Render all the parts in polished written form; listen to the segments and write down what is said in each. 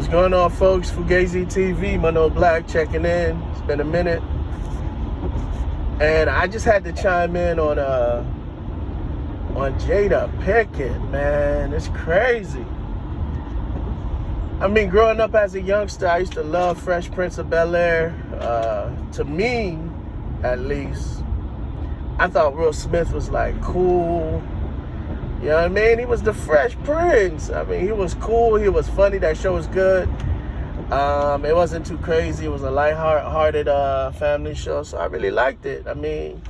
What's going on, folks? Fugazi TV, Mono Black checking in. It's been a minute. And I just had to chime in on Jada Pinkett, man. It's crazy. I mean, growing up as a youngster, I used to love Fresh Prince of Bel-Air. To me, at least, I thought Will Smith was like cool. You know what I mean? He was the Fresh Prince. I mean, he was cool. He was funny. That show was good. It wasn't too crazy. It was a lighthearted family show, so I really liked it. I mean,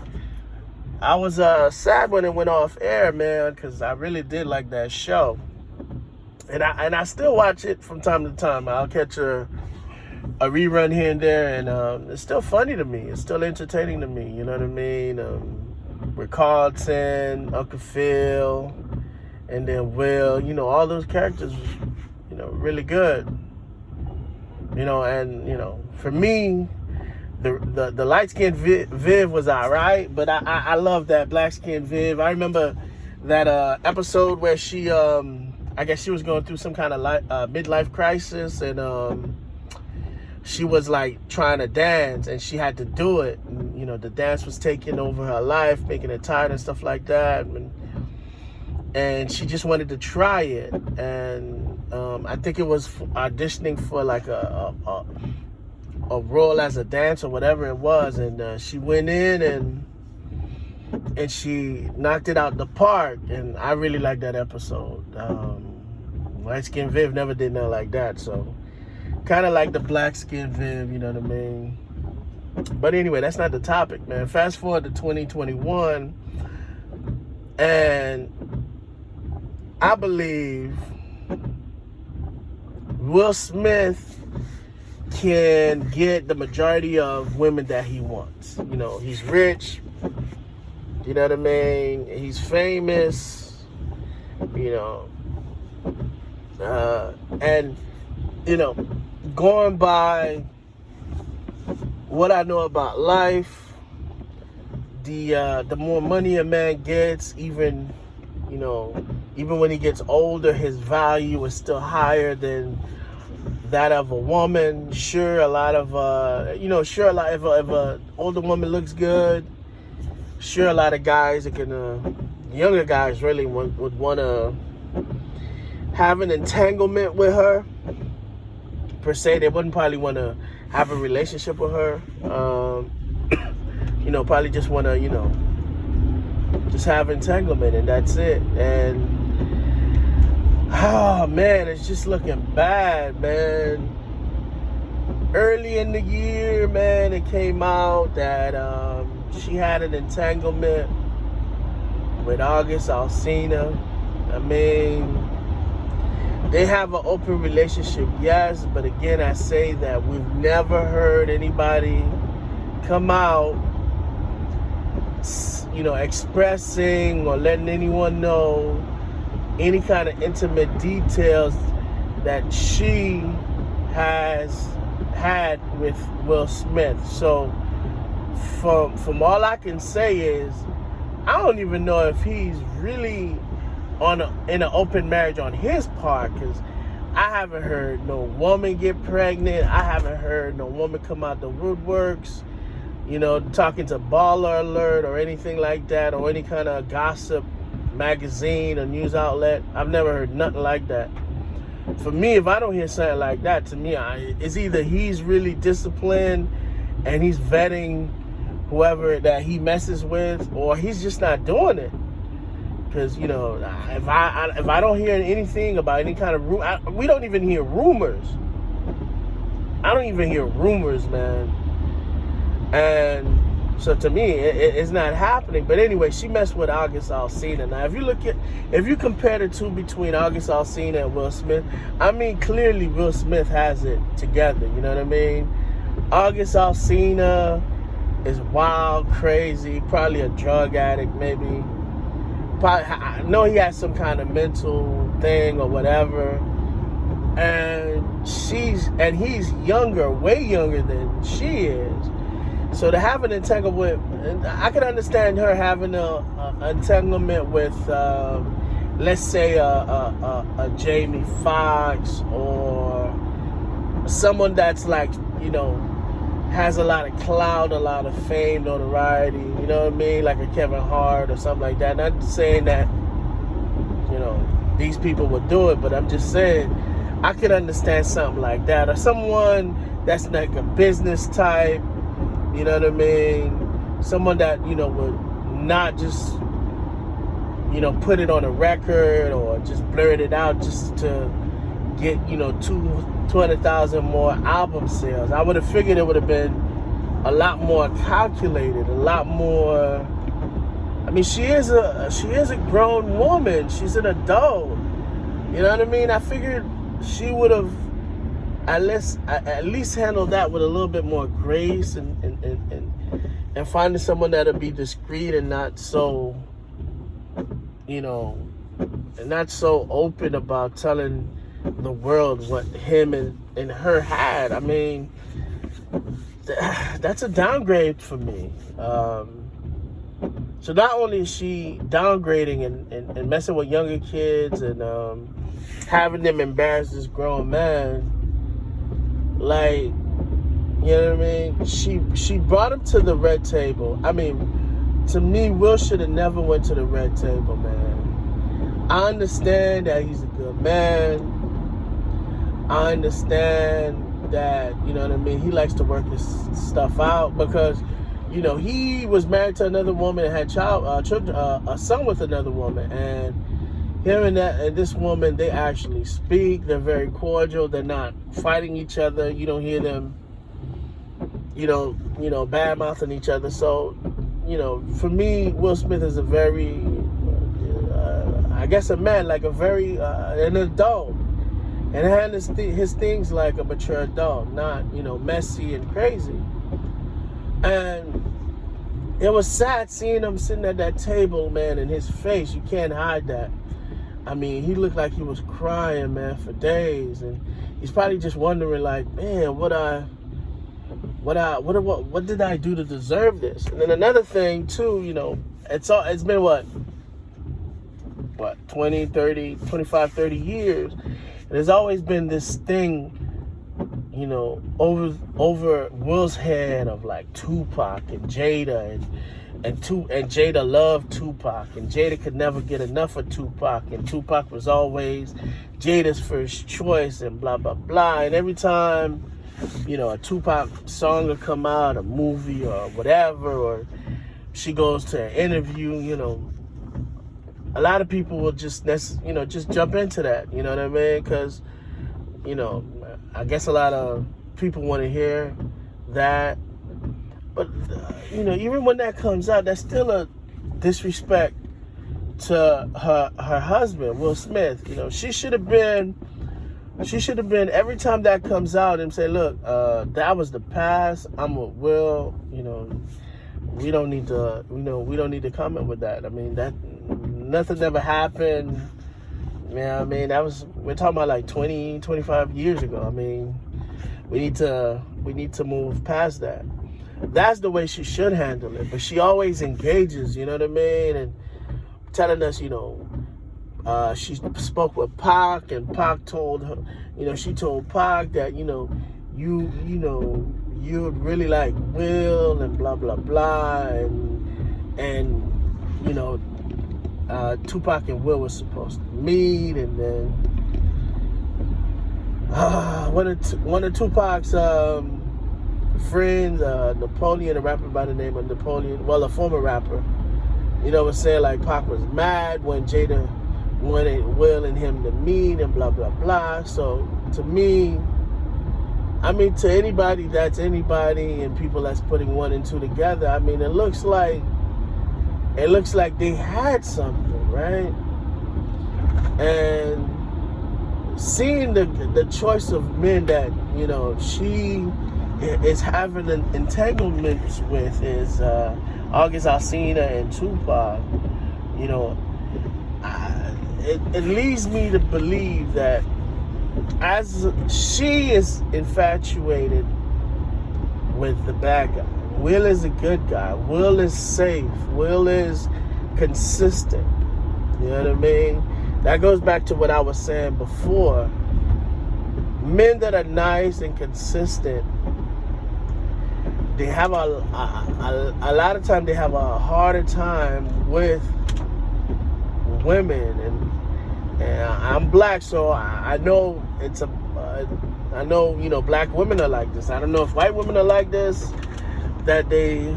I was sad when it went off air, man, because I really did like that show. And I still watch it from time to time. I'll catch a rerun here and there, and it's still funny to me. It's still entertaining to me. You know what I mean? With Carlton, Uncle Phil, and then Will, you know, all those characters, you know, really good. You know, and, you know, for me, the light-skinned Viv was all right, but I love that black-skinned Viv. I remember that episode where she, I guess she was going through some kind of midlife crisis, and she was like trying to dance, and she had to do it. And, you know, the dance was taking over her life, making her tired and stuff like that. And she just wanted to try it. And I think it was auditioning for like a role as a dancer or whatever it was. And she went in and she knocked it out the park. And I really liked that episode. Light Skin Viv never did nothing like that, so kind of like the black skin Viv, you know what I mean? But anyway, that's not the topic, man. Fast forward to 2021, and I believe Will Smith can get the majority of women that he wants. You know, he's rich, you know what I mean? He's famous, you know, and, you know, going by what I know about life, the more money a man gets, even when he gets older, his value is still higher than that of a woman. Sure, a lot of if a older woman looks good, sure, a lot of guys younger guys really would want to have an entanglement with her. Per se, they wouldn't probably want to have a relationship with her. You know, probably just want to, you know, just have entanglement, and that's it. And oh man, it's just looking bad, man. Early in the year, man, it came out that she had an entanglement with August Alsina. I mean, they have an open relationship, yes, but again, I say that we've never heard anybody come out, you know, expressing or letting anyone know any kind of intimate details that she has had with Will Smith. So from all I can say is, I don't even know if he's really in an open marriage on his part, because I haven't heard no woman get pregnant. I haven't heard no woman come out the woodworks, you know, talking to Baller Alert or anything like that, or any kind of gossip magazine or news outlet. I've never heard nothing like that. For me, if I don't hear something like that, to me, it's either he's really disciplined and he's vetting whoever that he messes with, or he's just not doing it. Because, you know, if I don't hear anything about any kind of we don't even hear rumors. I don't even hear rumors, man. And so to me, it's not happening. But anyway, she messed with August Alsina. Now, if you compare the two between August Alsina and Will Smith, I mean, clearly Will Smith has it together. You know what I mean? August Alsina is wild, crazy, probably a drug addict, maybe. I know he has some kind of mental thing or whatever, and he's younger, way younger than she is. So to have an entanglement, I can understand her having an entanglement with, let's say, a Jamie Foxx or someone that's like, you know, has a lot of clout, a lot of fame, notoriety, you know what I mean? Like a Kevin Hart or something like that. Not saying that, you know, these people would do it, but I'm just saying I could understand something like that. Or someone that's like a business type, you know what I mean? Someone that, you know, would not just, you know, put it on a record or just blurt it out just to get, you know, 200,000 more album sales. I would have figured it would have been a lot more calculated, a lot more. I mean, she is a grown woman. She's an adult. You know what I mean? I figured she would have at least handled that with a little bit more grace and finding someone that'll be discreet and not so, you know, and not so open about telling the world what him and her had. I mean, that's a downgrade for me. So not only is she downgrading and messing with younger kids and having them embarrass this grown man, like, you know what I mean? She brought him to the red table. I mean, to me, Will should have never went to the red table, man. I understand that he's a good man. I understand that, you know what I mean, he likes to work his stuff out because, you know, he was married to another woman and had a son with another woman, and him and this woman, they actually speak. They're very cordial. They're not fighting each other. You don't hear them, you know, bad mouthing each other. So, you know, for me, Will Smith is a very, I guess, a man, like a very an adult. And had his things like a mature adult, not, you know, messy and crazy. And it was sad seeing him sitting at that table, man, and his face. You can't hide that. I mean, he looked like he was crying, man, for days. And he's probably just wondering, like, man, what did I do to deserve this? And then another thing, too, you know, it's been what, 20, 30, 25, 30 years. There's always been this thing, you know, over Will's head of like Tupac and Jada and Jada loved Tupac and Jada could never get enough of Tupac and Tupac was always Jada's first choice and blah blah blah. And every time, you know, a Tupac song will come out, a movie or whatever, or she goes to an interview, you know, a lot of people will just jump into that, you know what I mean? Because, you know, I guess a lot of people want to hear that. But, you know, even when that comes out, that's still a disrespect to her husband, Will Smith. You know, she should have been, every time that comes out and say, look, that was the past, I'm with Will, you know, we don't need to comment with that. I mean, that nothing ever happened. You know what I mean? We're talking about like 20, 25 years ago. I mean, we need to move past that. That's the way she should handle it. But she always engages, you know what I mean? And telling us, you know, she spoke with Pac, and Pac told her, you know, she told Pac that, you know, you would really like Will and blah blah blah, and you know, Tupac and Will were supposed to meet, and then one of Tupac's friends, Napoleon, a rapper by the name of Napoleon, well, a former rapper, you know, was saying like Pac was mad when Jada wanted Will and him to meet and blah blah blah. So to me, I mean, to anybody that's anybody and people that's putting one and two together, I mean, it looks like they had something, right? And seeing the choice of men that, you know, she is having an entanglement with is August Alsina and Tupac, you know, it leads me to believe that as she is infatuated with the bad guy, Will is a good guy. Will is safe. Will is consistent. You know what I mean? That goes back to what I was saying before. men that are nice and consistent, they have a lot of time they have a harder time with women, and I'm black, so I know it's I know, you know, black women are like this. I don't know if white women are like this, that they,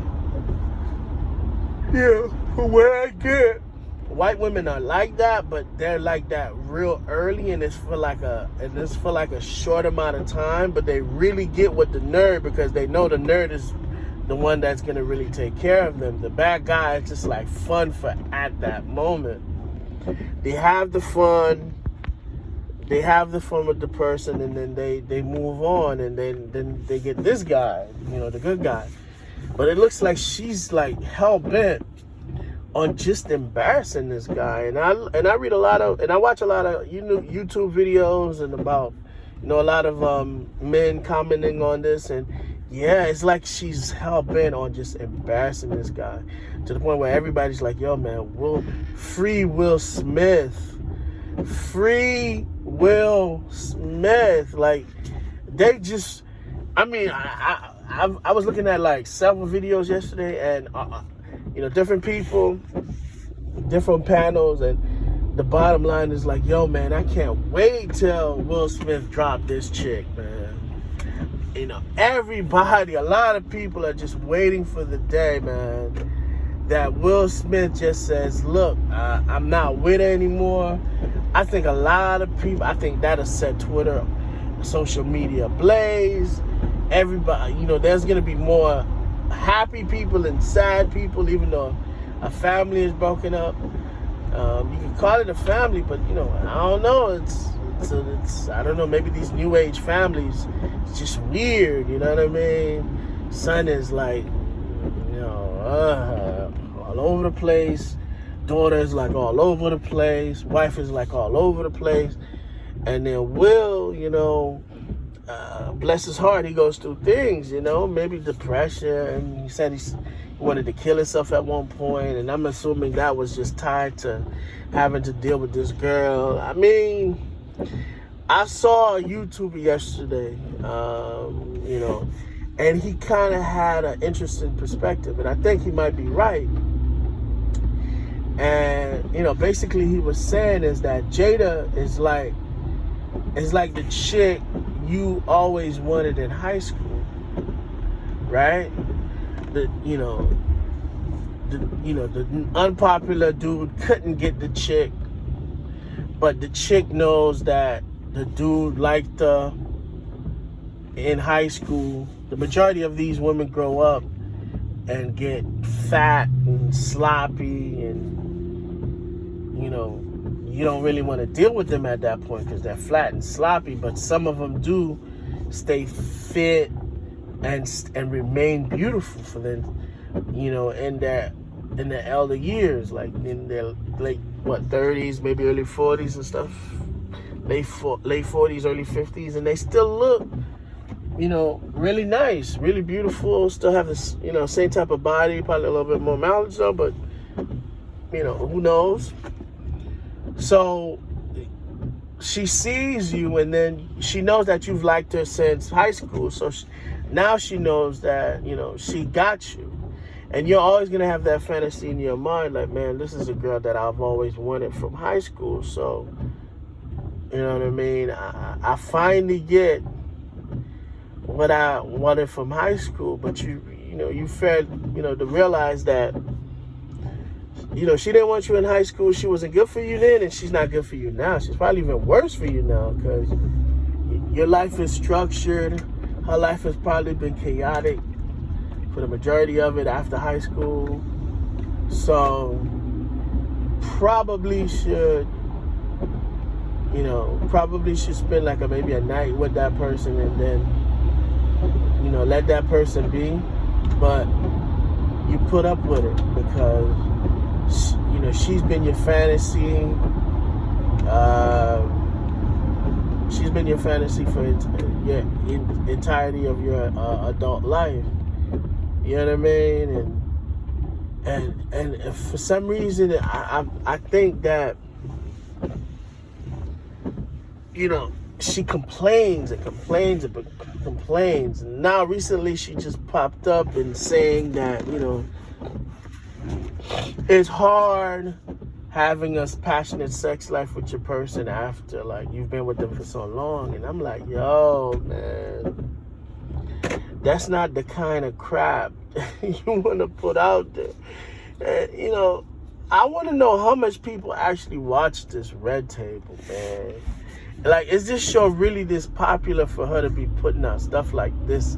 yeah, from where I get, white women are like that, but they're like that real early, and it's for like a short amount of time, but they really get with the nerd because they know the nerd is the one that's gonna really take care of them. The bad guy is just like fun for at that moment. They have the fun with the person, and then they move on, and then they get this guy, you know, the good guy. But it looks like she's like hell bent on just embarrassing this guy. And I read a lot of, and I watch a lot of YouTube videos, and about, you know, a lot of men commenting on this, and yeah, it's like she's hell bent on just embarrassing this guy to the point where everybody's like, yo man, free Will Smith. Free Will Smith. Like, they just, I mean, I was looking at like several videos yesterday, and you know, different people, different panels, and the bottom line is like, yo man, I can't wait till Will Smith drop this chick, man. You know, everybody, a lot of people are just waiting for the day, man, that Will Smith just says, look, I'm not with her anymore. I think a lot of people, I think that'll set Twitter, social media ablaze. Everybody, you know, there's going to be more happy people and sad people, even though a family is broken up. You can call it a family, but, you know, I don't know. It's I don't know, maybe these new age families, it's just weird, you know what I mean? Son is like, you know, all over the place. Daughter is like all over the place. Wife is like all over the place. And then Will, you know, bless his heart, he goes through things, you know, maybe depression. He said he wanted to kill himself at one point, and I'm assuming that was just tied to having to deal with this girl. I mean, I saw a YouTuber yesterday, you know, and he kind of had an interesting perspective, and I think he might be right. And, you know, basically he was saying is that Jada is like the chick you always wanted in high school, right? The unpopular dude couldn't get the chick, but the chick knows that the dude liked her in high school. The majority of these women grow up and get fat and sloppy, and, you know, you don't really want to deal with them at that point because they're flat and sloppy. But some of them do stay fit and remain beautiful for them, you know, in their elder years, like in their late 30s, maybe early 40s and stuff, late 40s, early 50s, and they still look, you know, really nice, really beautiful, still have this, you know, same type of body, probably a little bit more mileage though, but, you know, who knows? So she sees you, and then she knows that you've liked her since high school, so now she knows that, you know, she got you. And you're always going to have that fantasy in your mind, like, man, this is a girl that I've always wanted from high school. So, you know what I mean? I finally get what I wanted from high school. But you know, you failed, you know, to realize that, you know, she didn't want you in high school. She wasn't good for you then, and she's not good for you now. She's probably even worse for you now because your life is structured. Her life has probably been chaotic for the majority of it after high school. So probably should spend like maybe a night with that person, and then, you know, let that person be. But you put up with it because, you know, she's been your fantasy. She's been your fantasy for your entirety of your adult life. You know what I mean? And for some reason, I think that, you know, she complains and complains and complains. And now recently she just popped up and saying that, you know, it's hard having a passionate sex life with your person after, like, you've been with them for so long. And I'm like, yo, man, that's not the kind of crap you want to put out there. And, you know, I want to know how much people actually watch this Red Table, man. Like, is this show really this popular for her to be putting out stuff like this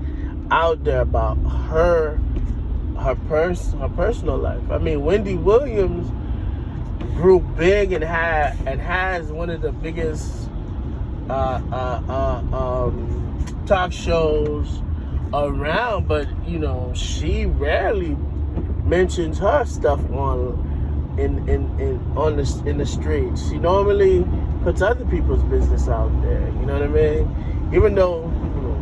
out there about her personal life? I mean, Wendy Williams grew big and has one of the biggest talk shows around, but you know, she rarely mentions her stuff in the streets. She normally puts other people's business out there. You know what I mean? Even though, you know,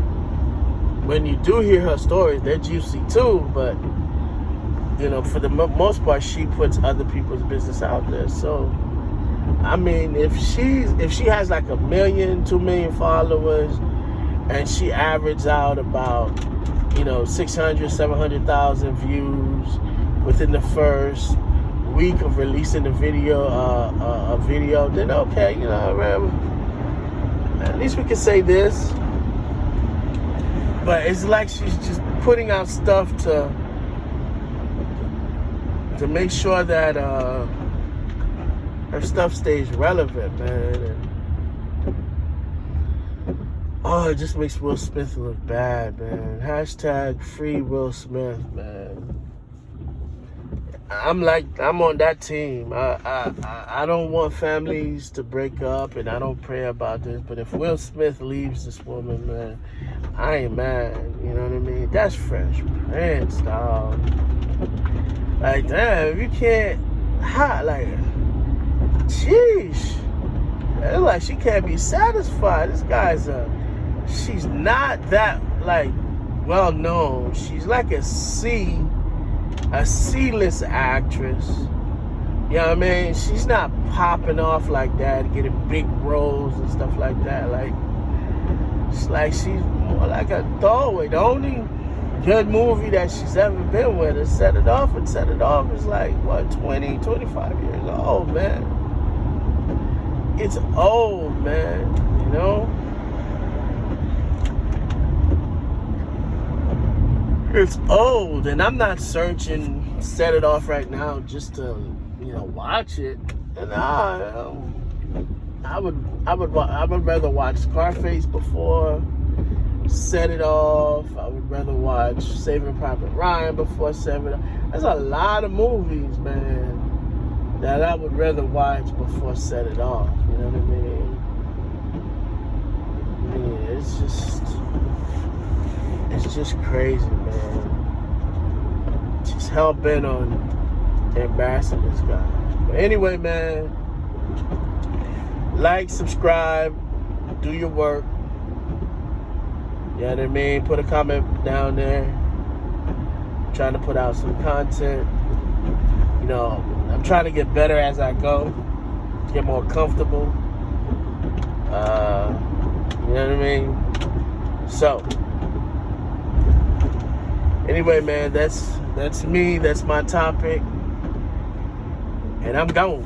when you do hear her stories, they're juicy too. But you know, for the most part, she puts other people's business out there. So, I mean, if she has like 1 million, 2 million followers, and she averages out about, you know, 600, 700,000 views within the first week of releasing the video, then okay, you know, man, at least we can say this. But it's like she's just putting out stuff to make sure that her stuff stays relevant, man. And, oh, it just makes Will Smith look bad, man. Hashtag free Will Smith, man. I'm on that team. I don't want families to break up, and I don't pray about this. But if Will Smith leaves this woman, man, I ain't mad. You know what I mean? That's Fresh Prince, dog. Like, damn, you can't, like, sheesh. It's like she can't be satisfied. This guy's she's not that, like, well known. She's like a C-list actress. You know what I mean? She's not popping off like that, getting big roles and stuff like that. Like, it's like she's more like a throwaway. The only good movie that she's ever been with is Set It Off, and Set It Off is like, what, 20, 25 years old, man. It's old, man, you know? It's old, and I'm not searching Set It Off right now just to, you know, watch it. And I would rather watch Scarface before Set It Off. I would rather watch Saving Private Ryan before Set It Off. There's a lot of movies, man, that I would rather watch before Set It Off. You know what I mean? Yeah, it's just crazy, man. She's hell bent on embarrassing this guy. But anyway, man, like, subscribe, do your work. You know what I mean? Put a comment down there. I'm trying to put out some content. You know, I'm trying to get better as I go. Get more comfortable. You know what I mean? So, anyway, man, that's me. That's my topic. And I'm gone.